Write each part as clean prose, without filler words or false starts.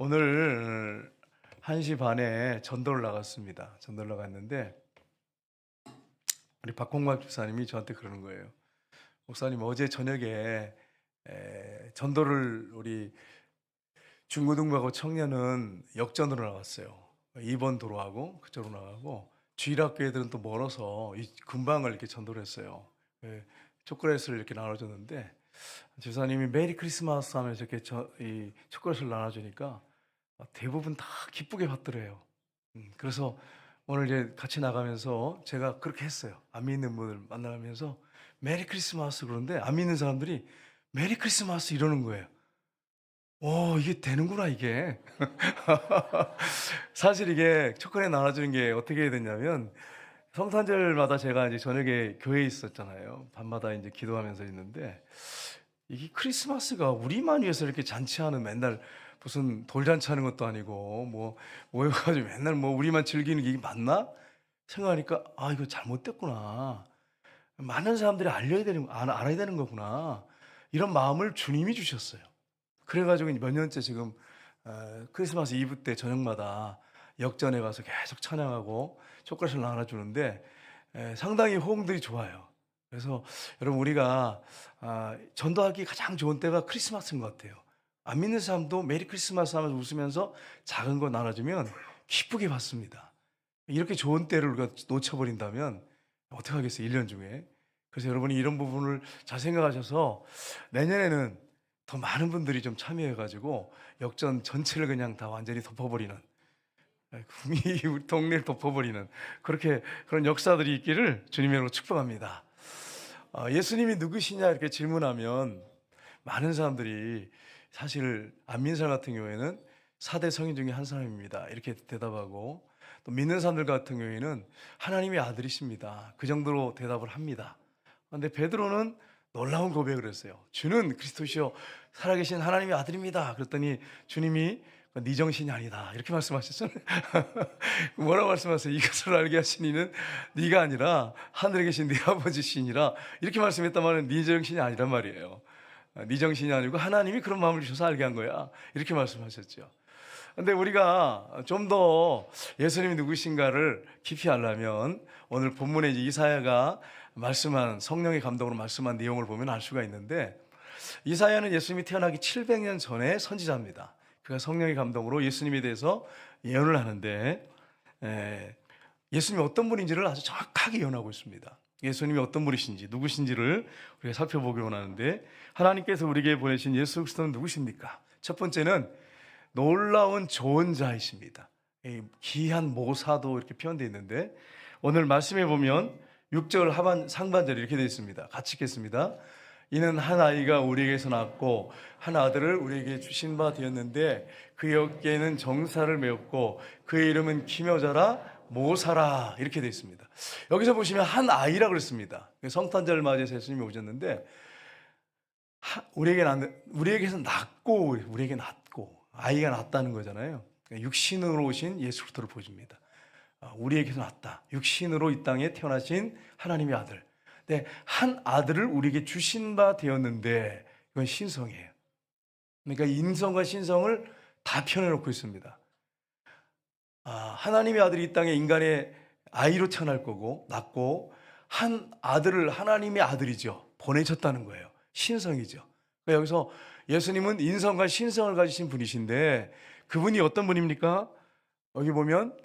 오늘 1시 반에 전도를 나갔습니다. 전도를 나갔는데 우리 박홍박 집사님이 저한테 그러는 거예요. 목사님, 어제 저녁에 전도를 우리 중고등부하고 청년은 역전으로 나갔어요. 2번 도로하고 그쪽으로 나가고 주일학교 애들은 또 멀어서 이 근방을 이렇게 전도를 했어요. 초콜릿을 이렇게 나눠줬는데 집사님이 메리 크리스마스 하면서 이렇게 이 초콜릿을 나눠주니까 대부분 다 기쁘게 받더래요. 그래서 오늘 이제 같이 나가면서 제가 그렇게 했어요. 안 믿는 분을 만나면서 메리 크리스마스 그러는데 안 믿는 사람들이 메리 크리스마스 이러는 거예요. 오, 이게 되는구나 이게. 사실 이게 초콜릿 나눠주는 게 어떻게 해야 되냐면 성탄절마다 제가 이제 저녁에 교회에 있었잖아요. 밤마다 이제 기도하면서 있는데 이게 크리스마스가 우리만 위해서 이렇게 잔치하는 맨날 무슨 돌잔치 하는 것도 아니고 뭐 모여가지고 맨날 뭐 우리만 즐기는 게 이게 맞나 생각하니까 아 이거 잘못됐구나. 많은 사람들이 알아야 되는 거구나. 이런 마음을 주님이 주셨어요. 그래가지고 몇 년째 지금 크리스마스 이브 때 저녁마다 역전에 가서 계속 찬양하고 초콜릿을 나눠주는데 상당히 호응들이 좋아요. 그래서 여러분 우리가 전도하기 가장 좋은 때가 크리스마스인 것 같아요. 안 믿는 사람도 메리 크리스마스 하면서 웃으면서 작은 거 나눠주면 기쁘게 받습니다. 이렇게 좋은 때를 우리가 놓쳐버린다면 어떡하겠어요, 1년 중에. 그래서 여러분이 이런 부분을 잘 생각하셔서 내년에는 더 많은 분들이 좀 참여해가지고 역전 전체를 그냥 다 완전히 덮어버리는, 우리 동네를 덮어버리는 그런 역사들이 있기를 주님의 이름으로 축복합니다. 예수님이 누구시냐 이렇게 질문하면 많은 사람들이 사실 안 믿는 사람 같은 경우에는 4대 성인 중에 한 사람입니다 이렇게 대답하고, 또 믿는 사람들 같은 경우에는 하나님의 아들이십니다 그 정도로 대답을 합니다. 그런데 베드로는 놀라운 고백을 했어요. 주는 그리스도시요 살아계신 하나님의 아들입니다. 그랬더니 주님이 네 정신이 아니다 이렇게 말씀하셨잖아요. 뭐라고 말씀하세요? 이것을 알게 하신 이는 네가 아니라 하늘에 계신 네 아버지시니라 이렇게 말씀했단 말은 네 정신이 아니란 말이에요. 네 정신이 아니고 하나님이 그런 마음을 주셔서 알게 한 거야 이렇게 말씀하셨죠. 근데 우리가 좀 더 예수님이 누구신가를 깊이 알려면 오늘 본문에 이사야가 말씀한, 성령의 감동으로 말씀한 내용을 보면 알 수가 있는데, 이사야는 예수님이 태어나기 700년 전에 선지자입니다. 그가 성령의 감동으로 예수님에 대해서 예언을 하는데 예수님이 어떤 분인지를 아주 정확하게 예언하고 있습니다. 예수님이 어떤 분이신지 누구신지를 우리가 살펴보기 원하는데, 하나님께서 우리에게 보내신 예수 그리스도는 누구십니까? 첫 번째는 놀라운 조언자이십니다. 기한 모사도 이렇게 표현되어 있는데, 오늘 말씀해 보면 6절 상반절이 이렇게 되어 있습니다. 같이 읽겠습니다. 이는 한 아이가 우리에게서 낳았고 한 아들을 우리에게 주신 바 되었는데 그의 어깨에는 정사를 메었고 그의 이름은 기묘자라 모사라 이렇게 되어 있습니다. 여기서 보시면 한 아이라 그랬습니다. 성탄절 맞이해서 예수님이 오셨는데 우리에게서 낳고 우리에게 낳고 아이가 낳았다는 거잖아요. 육신으로 오신 예수 그리스도를 보여줍니다. 우리에게서 낳았다. 육신으로 이 땅에 태어나신 하나님의 아들. 네, 한 아들을 우리에게 주신 바 되었는데 이건 신성이에요. 그러니까 인성과 신성을 다 표현해놓고 있습니다. 하나님의 아들이 이 땅에 인간의 아이로 태어날 거고 낳고 한 아들을 하나님의 아들이죠. 보내셨다는 거예요. 신성이죠. 그러니까 여기서 예수님은 인성과 신성을 가지신 분이신데 그분이 어떤 분입니까? 여기 보면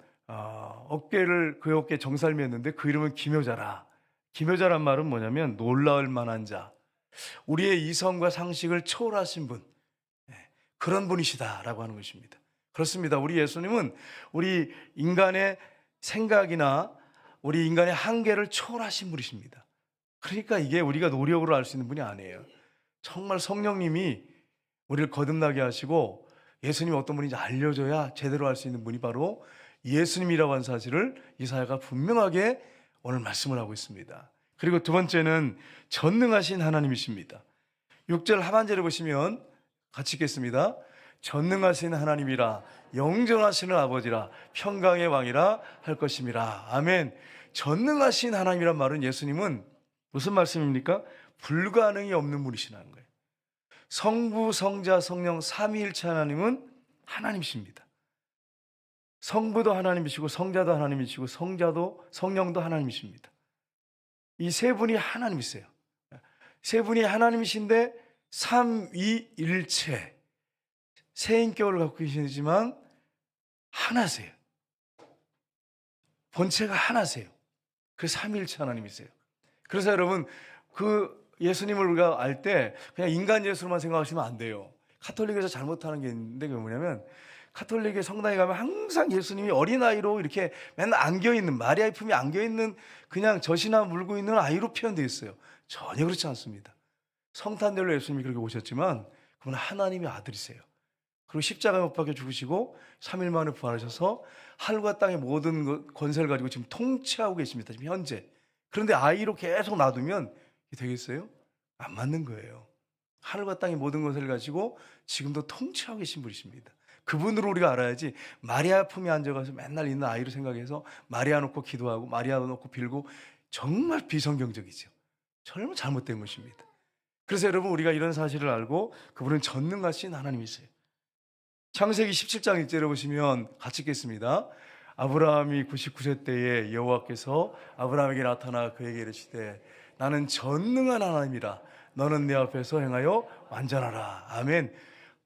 그의 어깨에 정사를 맸는데 그 이름은 기묘자라. 기묘자란 말은 뭐냐면 놀라울 만한 자, 우리의 이성과 상식을 초월하신 분, 그런 분이시다라고 하는 것입니다. 그렇습니다. 우리 예수님은 우리 인간의 생각이나 우리 인간의 한계를 초월하신 분이십니다. 그러니까 이게 우리가 노력으로 알 수 있는 분이 아니에요. 정말 성령님이 우리를 거듭나게 하시고 예수님이 어떤 분인지 알려줘야 제대로 알 수 있는 분이 바로 예수님이라고 하는 사실을 이사야가 분명하게 오늘 말씀을 하고 있습니다. 그리고 두 번째는 전능하신 하나님이십니다. 6절 하반절에 보시면 같이 읽겠습니다. 전능하신 하나님이라 영존하시는 아버지라 평강의 왕이라 할 것임이라. 아멘. 전능하신 하나님이란 말은 예수님은 무슨 말씀입니까? 불가능이 없는 분이시라는 거예요. 성부, 성자, 성령 삼위일체 하나님은 하나님이십니다. 성부도 하나님이시고 성자도 하나님이시고 성령도 하나님이십니다. 이 세 분이 하나님이세요. 세 분이 하나님이신데 삼위일체, 세 인격을 갖고 계시지만 하나세요. 본체가 하나세요. 그 삼위일체 하나님이세요. 그래서 여러분, 그 예수님을 우리가 알 때 그냥 인간 예수로만 생각하시면 안 돼요. 카톨릭에서 잘못하는 게 있는데, 그게 뭐냐면 카톨릭의 성당에 가면 항상 예수님이 어린아이로 이렇게 맨날 안겨있는, 마리아의 품에 안겨있는 그냥 젖이나 물고 있는 아이로 표현되어 있어요. 전혀 그렇지 않습니다. 성탄절로 예수님이 그렇게 오셨지만 그분은 하나님의 아들이세요. 그리고 십자가에 못 박혀 죽으시고 3일 만에 부활하셔서 하늘과 땅의 모든 권세를 가지고 지금 통치하고 계십니다. 지금 현재. 그런데 아이로 계속 놔두면 되겠어요? 안 맞는 거예요. 하늘과 땅의 모든 것을 가지고 지금도 통치하고 계신 분이십니다. 그분으로 우리가 알아야지, 마리아 품에 앉아가서 맨날 있는 아이로 생각해서 마리아 놓고 기도하고 마리아 놓고 빌고, 정말 비성경적이죠. 정말 잘못된 것입니다. 그래서 여러분, 우리가 이런 사실을 알고 그분은 전능하신 하나님이세요. 창세기 17장 1절에 보시면 같이 읽겠습니다. 아브라함이 99세 때에 여호와께서 아브라함에게 나타나 그에게 이르시되 나는 전능한 하나님이라 너는 내 앞에서 행하여 완전하라. 아멘.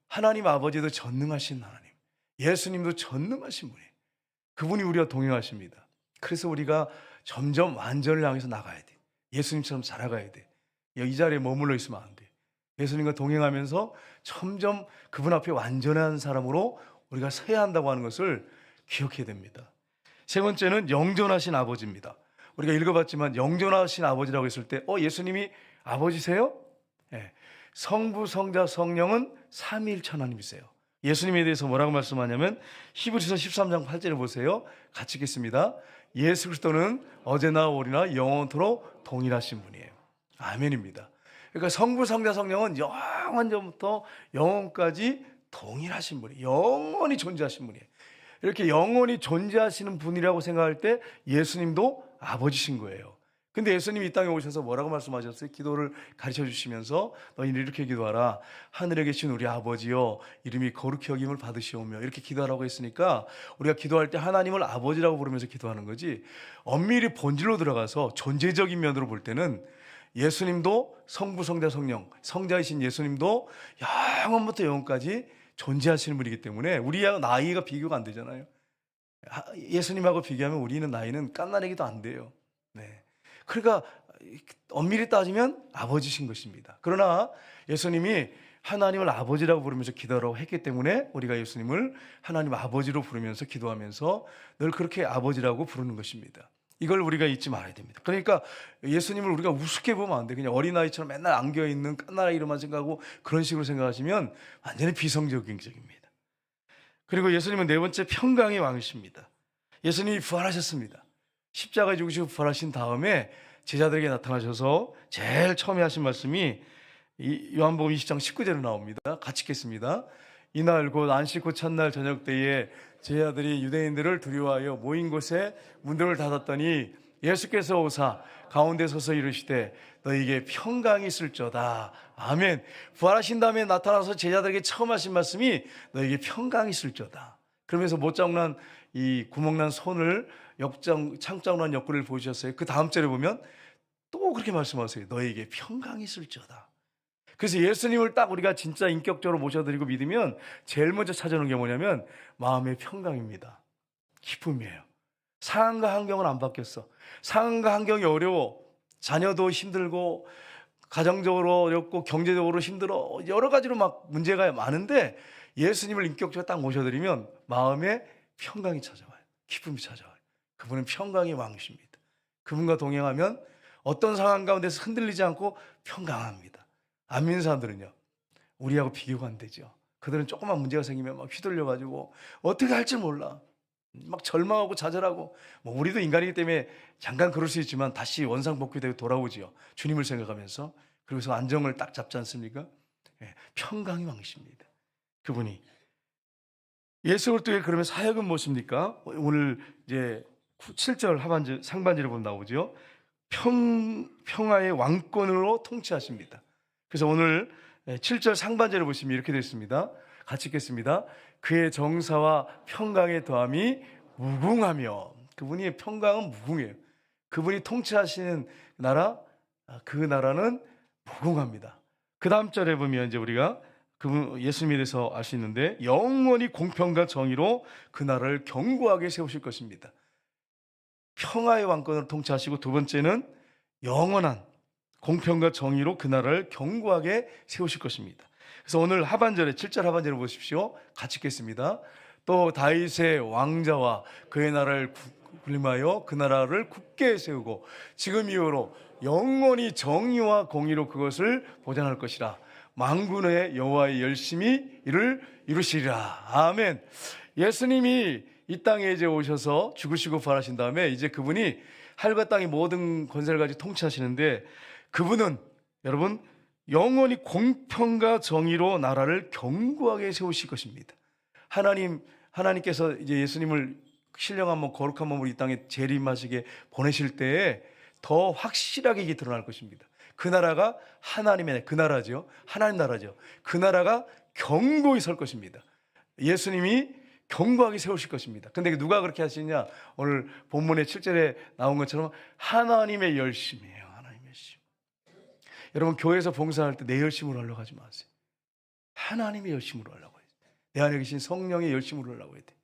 하나님 아버지도 전능하신 하나님, 예수님도 전능하신 분이에요. 그분이 우리와 동행하십니다. 그래서 우리가 점점 완전을 향해서 나가야 돼. 예수님처럼 살아가야 돼. 이 자리에 머물러 있으면 안 돼. 예수님과 동행하면서 점점 그분 앞에 완전한 사람으로 우리가 서야 한다고 하는 것을 기억해야 됩니다. 세 번째는 영존하신 아버지입니다. 우리가 읽어봤지만 영존하신 아버지라고 했을 때 예수님이 아버지세요? 네. 성부, 성자, 성령은 삼위일체 하나님이세요. 예수님에 대해서 뭐라고 말씀하냐면 히브리서 13장 8절을 보세요. 같이 읽겠습니다. 예수 그리스도는 어제나 오리나 영원토록 동일하신 분이에요. 아멘입니다. 그러니까 성부, 성자, 성령은 영원전부터 영원까지 동일하신 분이에요. 영원히 존재하신 분이에요. 이렇게 영원히 존재하시는 분이라고 생각할 때 예수님도 아버지신 거예요. 근데 예수님이 이 땅에 오셔서 뭐라고 말씀하셨어요? 기도를 가르쳐 주시면서 너희는 이렇게 기도하라. 하늘에 계신 우리 아버지여 이름이 거룩히 여김을 받으시오며, 이렇게 기도하라고 했으니까 우리가 기도할 때 하나님을 아버지라고 부르면서 기도하는 거지, 엄밀히 본질로 들어가서 존재적인 면으로 볼 때는 예수님도 성부, 성자, 성령, 성자이신 예수님도 영원부터 영원까지 존재하시는 분이기 때문에 우리하고 나이가 비교가 안 되잖아요. 예수님하고 비교하면 우리는 나이는 깐나내기도 안 돼요. 네. 그러니까 엄밀히 따지면 아버지신 것입니다. 그러나 예수님이 하나님을 아버지라고 부르면서 기도하라고 했기 때문에 우리가 예수님을 하나님 아버지로 부르면서 기도하면서 늘 그렇게 아버지라고 부르는 것입니다. 이걸 우리가 잊지 말아야 됩니다. 그러니까 예수님을 우리가 우습게 보면 안 돼. 그냥 어린아이처럼 맨날 안겨있는 깐나라이로만 생각하고 그런 식으로 생각하시면 완전히 비성경적입니다. 그리고 예수님은 네 번째 평강의 왕이십니다. 예수님이 부활하셨습니다. 십자가에 죽으시고 부활하신 다음에 제자들에게 나타나셔서 제일 처음에 하신 말씀이 요한복음 20장 19절에 나옵니다. 같이 읽겠습니다. 이날 곧 안식 후 첫날 저녁 때에 제자들이 유대인들을 두려워하여 모인 곳에 문들을 닫았더니 예수께서 오사 가운데 서서 이르시되 너희에게 평강이 있을저다. 아멘. 부활하신 다음에 나타나서 제자들에게 처음 하신 말씀이 너희에게 평강이 있을저다. 그러면서 못장난 이 구멍난 손을 창자난 옆구리를 보여주셨어요. 그 다음 절에 보면 또 그렇게 말씀하세요. 너희에게 평강이 있을저다. 그래서 예수님을 딱 우리가 진짜 인격적으로 모셔드리고 믿으면 제일 먼저 찾아오는 게 뭐냐면 마음의 평강입니다. 기쁨이에요. 상황과 환경은 안 바뀌었어. 상황과 환경이 어려워. 자녀도 힘들고 가정적으로 어렵고 경제적으로 힘들어. 여러 가지로 막 문제가 많은데 예수님을 인격적으로 딱 모셔드리면 마음에 평강이 찾아와요. 기쁨이 찾아와요. 그분은 평강의 왕이십니다. 그분과 동행하면 어떤 상황 가운데서 흔들리지 않고 평강합니다. 안 믿는 사람들은요, 우리하고 비교가 안 되죠. 그들은 조그만 문제가 생기면 막 휘둘려가지고 어떻게 할지 몰라. 막 절망하고 좌절하고, 우리도 인간이기 때문에 잠깐 그럴 수 있지만 다시 원상복귀되고 돌아오지요. 주님을 생각하면서. 그래서 안정을 딱 잡지 않습니까? 네, 평강이 왕이십니다. 그분이. 예수 그리스도의 그러면 사역은 무엇입니까? 오늘 이제 7절 상반절에 보면 나오죠. 평화의 왕권으로 통치하십니다. 그래서 오늘 7절 상반절을 보시면 이렇게 되어 있습니다. 같이 읽겠습니다. 그의 정사와 평강의 더함이 무궁하며, 그분의 평강은 무궁해요. 그분이 통치하시는 나라, 그 나라는 무궁합니다. 그 다음 절에 보면 이제 우리가 그분 예수님에 대해서 알 수 있는데, 영원히 공평과 정의로 그 나라를 견고하게 세우실 것입니다. 평화의 왕권을 통치하시고, 두 번째는 영원한 공평과 정의로 그 나라를 견고하게 세우실 것입니다. 그래서 오늘 하반절에 7절 하반절을 보십시오. 같이 읽겠습니다. 또 다윗의 왕자와 그의 나라를 군림하여 그 나라를 굳게 세우고 지금 이후로 영원히 정의와 공의로 그것을 보장할 것이라. 만군의 여호와의 열심히 이를 이루시리라. 아멘. 예수님이 이 땅에 이제 오셔서 죽으시고 부활하신 다음에 이제 그분이 하늘과 땅의 모든 권세를 가지고 통치하시는데, 그분은 여러분 영원히 공평과 정의로 나라를 견고하게 세우실 것입니다. 하나님께서 이제 예수님을 신령한 몸, 거룩한 몸으로 이 땅에 재림하시게 보내실 때에 더 확실하게 이게 드러날 것입니다. 그 나라가 하나님의 그 나라죠. 하나님 나라죠. 그 나라가 견고히 설 것입니다. 예수님이 견고하게 세우실 것입니다. 근데 누가 그렇게 하시냐? 오늘 본문의 7절에 나온 것처럼 하나님의 열심이에요. 하나님의 열심. 여러분, 교회에서 봉사할 때 내 열심으로 하려고 하지 마세요. 하나님의 열심으로 하려고 해요. 내 안에 계신 성령의 열심으로 하려고 해야 돼요.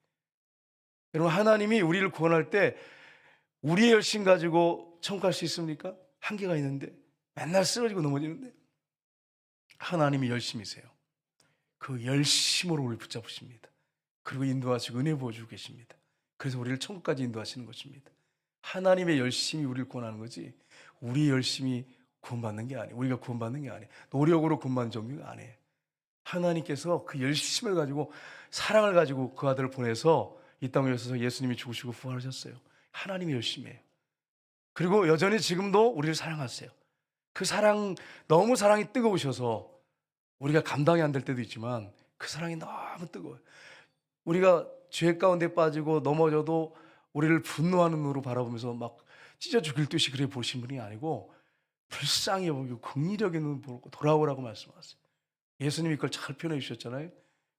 여러분, 하나님이 우리를 구원할 때 우리의 열심 가지고 천국 갈 수 있습니까? 한계가 있는데, 맨날 쓰러지고 넘어지는데, 하나님이 열심이세요. 그 열심으로 우리를 붙잡으십니다. 그리고 인도하시고 은혜 부어주고 계십니다. 그래서 우리를 천국까지 인도하시는 것입니다. 하나님의 열심이 우리를 구원하는 거지, 우리 열심이 구원받는 게 아니에요. 우리가 구원받는 게 아니에요. 노력으로 구원받는 종류가 아니에요. 하나님께서 그 열심을 가지고, 사랑을 가지고 그 아들을 보내서 이 땅에 오셔서 예수님이 죽으시고 부활하셨어요. 하나님의 열심이에요. 그리고 여전히 지금도 우리를 사랑하세요. 그 사랑, 너무 사랑이 뜨거우셔서 우리가 감당이 안 될 때도 있지만 그 사랑이 너무 뜨거워요. 우리가 죄 가운데 빠지고 넘어져도 우리를 분노하는 눈으로 바라보면서 막 찢어 죽일 듯이 그래 보신 분이 아니고, 불쌍히 여기고 긍휼하게 눈 보고 돌아오라고 말씀하세요. 예수님이 그걸 잘 표현해 주셨잖아요.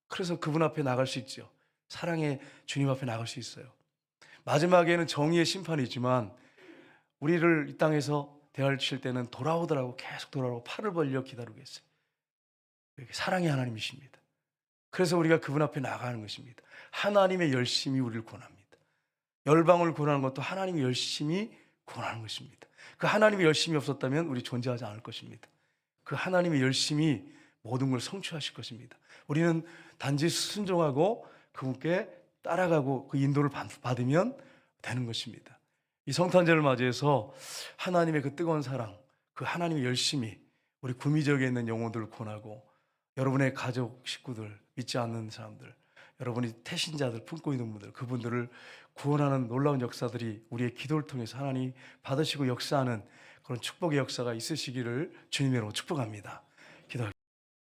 그래서 그분 앞에 나갈 수 있죠. 사랑의 주님 앞에 나갈 수 있어요. 마지막에는 정의의 심판이 있지만 우리를 이 땅에서 대하실 때는 돌아오더라고, 계속 돌아오고 팔을 벌려 기다리고 계세요. 사랑의 하나님이십니다. 그래서 우리가 그분 앞에 나가는 것입니다. 하나님의 열심이 우리를 구원합니다. 열방을 구원하는 것도 하나님의 열심이 구원하는 것입니다. 그 하나님의 열심이 없었다면 우리 존재하지 않을 것입니다. 그 하나님의 열심이 모든 걸 성취하실 것입니다. 우리는 단지 순종하고 그분께 따라가고 그 인도를 받으면 되는 것입니다. 이 성탄절을 맞이해서 하나님의 그 뜨거운 사랑, 그 하나님의 열심이 우리 구미 지역에 있는 영혼들을 구원하고, 여러분의 가족, 식구들, 믿지 않는 사람들, 여러분이 태신자들, 품고 있는 분들, 그분들을 구원하는 놀라운 역사들이 우리의 기도를 통해서 하나님 받으시고 역사하는 그런 축복의 역사가 있으시기를 주님으로 축복합니다.